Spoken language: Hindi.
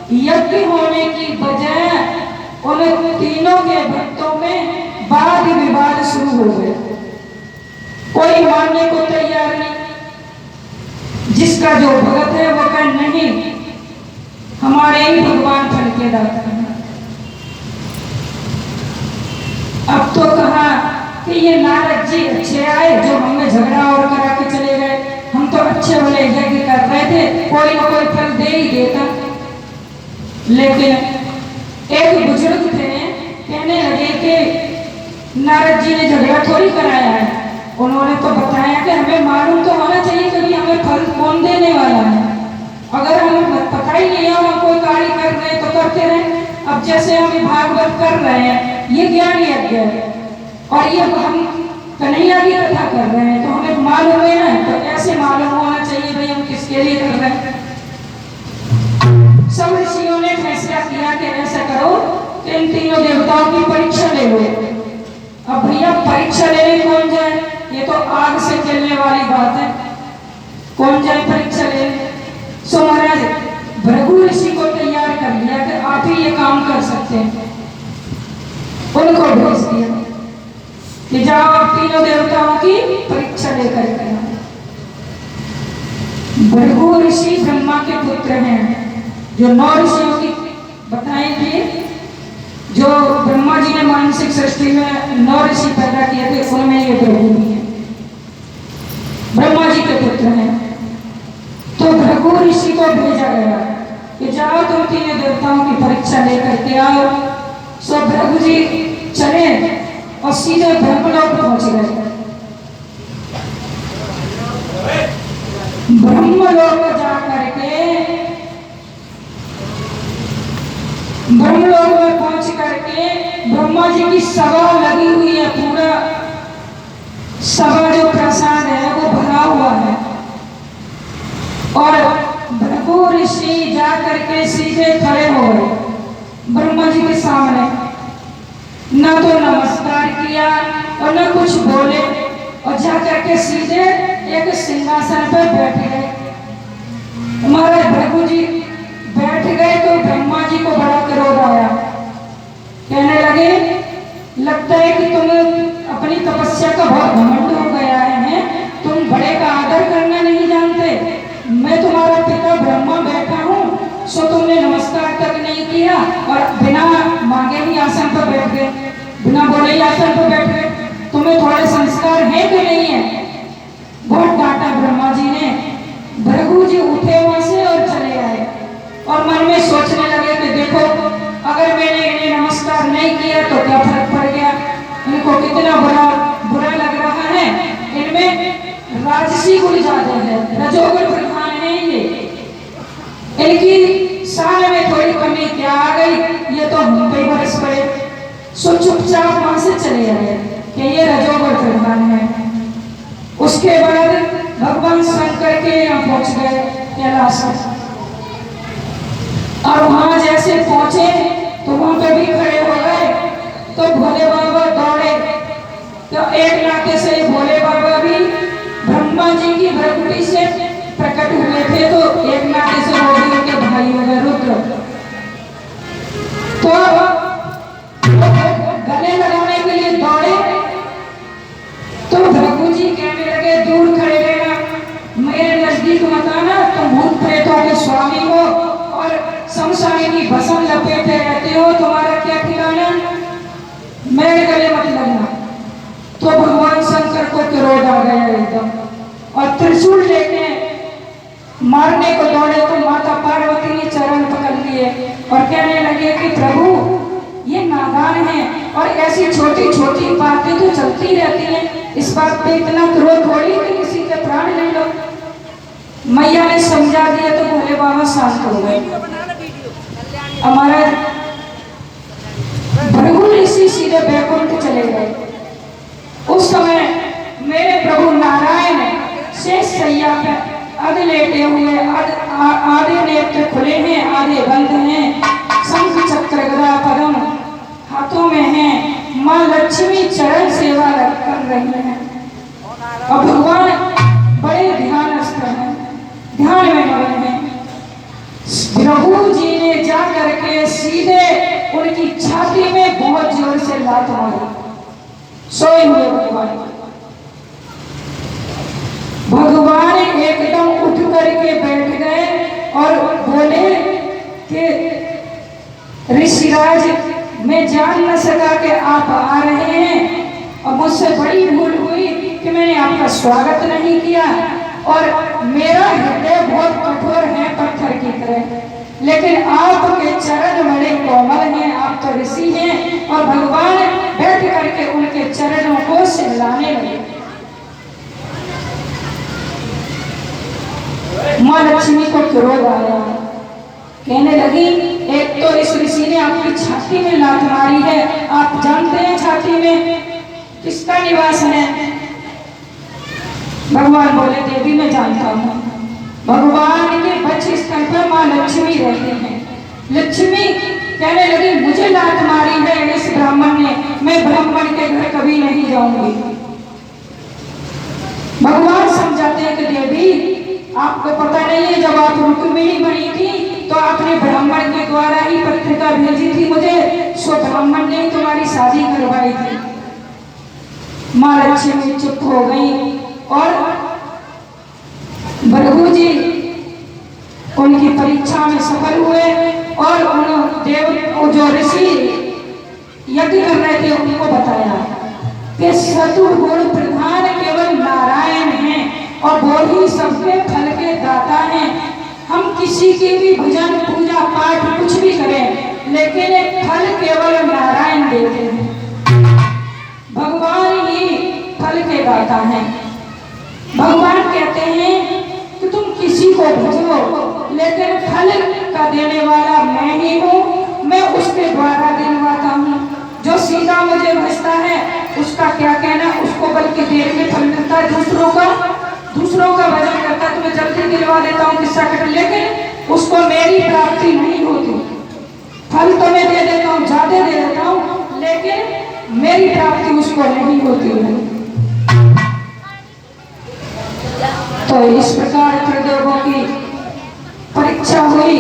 यज्ञ होने की बजाय उन तीनों के भक्तों में वाद विवाद शुरू हो गए। कोई मानने को तैयार नहीं। जिसका जो भगत है वो कहे नहीं, हमारे ही भगवान फल के दाता हैं। अब तो कहा कि ये नारद जी अच्छे आए जो हमें झगड़ा और करा के चले गए। हम तो अच्छे भले यज्ञ कर रहे थे, कोई ना कोई फल दे ही देता। लेकिन एक बुजुर्ग थे, कहने लगे कि नारद जी ने झगड़ा थोड़ी कराया है। उन्होंने तो बताया कि हमें मालूम तो होना चाहिए कभी हमें फल कौन देने वाला है। अगर हमें पता ही नहीं है, हम कोई कार्य कर रहे हैं तो करते रहे। अब जैसे हम भागवत कर रहे हैं, ये ज्ञान यज्ञ है और ये हम कन्हैया की कथा कर रहे हैं, तो हमें मालूम है ना, तो ऐसे मालूम होना चाहिए भाई हम किसके लिए कर रहे हैं। सब ऋषियों ने फैसला किया कि ऐसा करो कि इन तीनों देवताओं की परीक्षा ले लो। अब भैया परीक्षा लेने कौन जाए, ये तो आग से जलने वाली बात है। कौन जाए परीक्षा लेने? सो महाराज भृगु ऋषि को तैयार कर लिया कि आप ही ये काम कर सकते हैं। उनको भेज दिया कि जाओ आप तीनों देवताओं की परीक्षा लेकर के। भृगु ऋषि ब्रह्मा के पुत्र हैं, जो 9 ऋषियों की बताएंगे। जो ब्रह्मा जी ने मानसिक सृष्टि में 9 ऋषि पैदा किए थे, उनमें ये भृगु भी है, ब्रह्मा जी के पुत्र हैं। तो भृगु ऋषि को भेजा गया कि जाओ तुम तीनों देवताओं की परीक्षा लेकर के आओ। सो भृगु जी चले और सीधे ब्रह्मलोक पहुंच गए। ब्रह्मलोक जाकर के ब्रह्मलोक में पहुंच करके ब्रह्मा जी की सभा लगी हुई है। पूरा सभा जो प्रसाद है वो भरा हुआ है और भृगु ऋषि जाकर के सीधे खड़े हो गए ब्रह्मा जी के सामने। न तो नमस्कार किया और न कुछ बोले और जाकर के सीधे एक सिंहासन पर बैठ गए। हमारे भृगु जी बैठ गए तो ब्रह्मा जी को बड़ा क्रोध आया। कहने लगे लगता है कि तुम्हें अपनी तपस्या का बहुत घमंड हो गया है, तुम बड़े का आदर करना नहीं जानते। मैं तुम्हारा पिता ब्रह्मा बैठा हूँ, सो तुमने नमस्कार तक नहीं किया और बिना मांगे ही आसन पर बैठ गए, बिना बोले ही आसन पर बैठ गए। तुम्हें थोड़े संस्कार है कि नहीं है? बहुत डांटा ब्रह्मा जी ने। भृगु जी उठे वहां से और चले आए और मन में सोचने लगे कि देखो अगर मैंने इन्हें नमस्कार नहीं किया तो क्या फर्क पड़ गया, इनको कितना बुरा लग रहा है। इनमें राजसी गुण ज्यादा है, रजोगुण प्रधान है ये, इनकी साल में थोड़ी कमी क्या आ गई, ये तो हम पे बरस पड़े। सो चुपचाप वहां से चले आए कि ये रजोगुण प्रधान है। उसके बाद भगवान शंकर के यहाँ पहुंच गए कैलाश में और वहां जैसे पहुंचे तो वहां पे भी खड़े हो गए। तो भोले बाबा दौड़े तो एक नाते से भोले बाबा भी ब्रह्मा जी की भ्रकुटी से प्रकट हुए थे, तो एक नाते से वो भी उनके भाई हो गए रुद्र। तो गले लगाने के लिए दौड़े तो भृगु जी कहने लगे दूर खड़े रहना, मेरे नजदीक मत आना, तुम भूत प्रेतों के स्वामी हो और शमशानी की भस्म लपेटे रहते हो, तुम्हारा क्या ठिकाना, मेरे गले मत लगना। तो भगवान शंकर को क्रोध आ गया एकदम और त्रिशूल लेके मारने को दौड़े तो माता पार्वती ने चरण पकड़ लिए और कहने लगे कि प्रभु ये नादान है और ऐसी छोटी छोटी बातें तो चलती रहती हैं, इस बात पे इतना क्रोध थोड़ी कि किसी के प्राण ले लो। मैया ने समझा दिया तो भोले बाबा शांत हो गए। हमारा भृगु ऋषि सीधे बैकुंठ चले गए। उस समय मेरे प्रभु नारायण शेष शैया पर आधे लेटे हुए, आधे नेत्र खुले हैं, आधे बंद हैं, शंख चक्र गदा पद्म हाथों में हैं, माँ लक्ष्मी चरण सेवा कर रही हैं और भगवान बड़े ध्यानस्थ हैं, ध्यान में मग्न हैं। प्रभु जी ने जा करके सीधे उनकी छाती में बहुत जोर से लात मारी। सोए हुए भगवान एकदम उठ करके बैठ गए और बोले कि ऋषिराज, मैं जान न सका कि आप आ रहे हैं और मुझसे बड़ी भूल हुई कि मैंने आपका स्वागत नहीं किया और मेरा हृदय बहुत कठोर है पत्थर की तरह, लेकिन आपके चरण बड़े कोमल हैं, आप तो ऋषि हैं। और भगवान बैठ करके उनके चरणों को सहलाने लगे। माँ लक्ष्मी को क्रोध आया, कहने लगी एक तो इस ऋषि ने आपकी छाती में लात मारी है, आप जानते हैं छाती में किसका निवास है? भगवान बोले देवी मैं जानता हूँ। भगवान के वक्षस्थल पर माँ लक्ष्मी रहती हैं। लक्ष्मी कहने लगी मुझे लात मारी है इस ब्राह्मण ने, मैं ब्राह्मण के घर कभी नहीं जाऊंगी। भगवान समझाते हैं कि देवी आपको पता नहीं है, जब आप रुक्मिणी बनी थी तो आपने ब्राह्मण के द्वारा ही पत्रिका भेजी थी मुझे, सो ब्राह्मण ने तुम्हारी शादी करवाई थी। माँ लक्ष्मी चुप हो गई और भृगु जी उनकी परीक्षा में सफल हुए और उन देव जो ऋषि यज्ञ कर रहे थे उनको बताया कि सतुगुण प्रधान केवल नारायण हैं और वो ही सबके फल के दाता हैं। हम किसी की भी भजन पूजा पाठ कुछ भी करें, लेकिन एक फल केवल नारायण देते हैं। भगवान ही फल के दाता हैं। भगवान कहते हैं कि तुम किसी को भजो, लेकिन फल का देने वाला मैं ही हूँ, मैं उसके द्वारा दिलवाता हूँ। जो सीधा मुझे भजता है उसका क्या कहना, उसको बल्कि देर में फल मिलता है। दूसरों का भजन करता है तो मैं जल्दी दिलवा देता हूँ किस्सा कट, लेकिन उसको मेरी प्राप्ति नहीं होती। फल तो मैं दे देता हूँ, ज्यादा दे देता हूँ, लेकिन मेरी प्राप्ति उसको नहीं होती है। तो इस प्रकार त्रिदेवों की परीक्षा हुई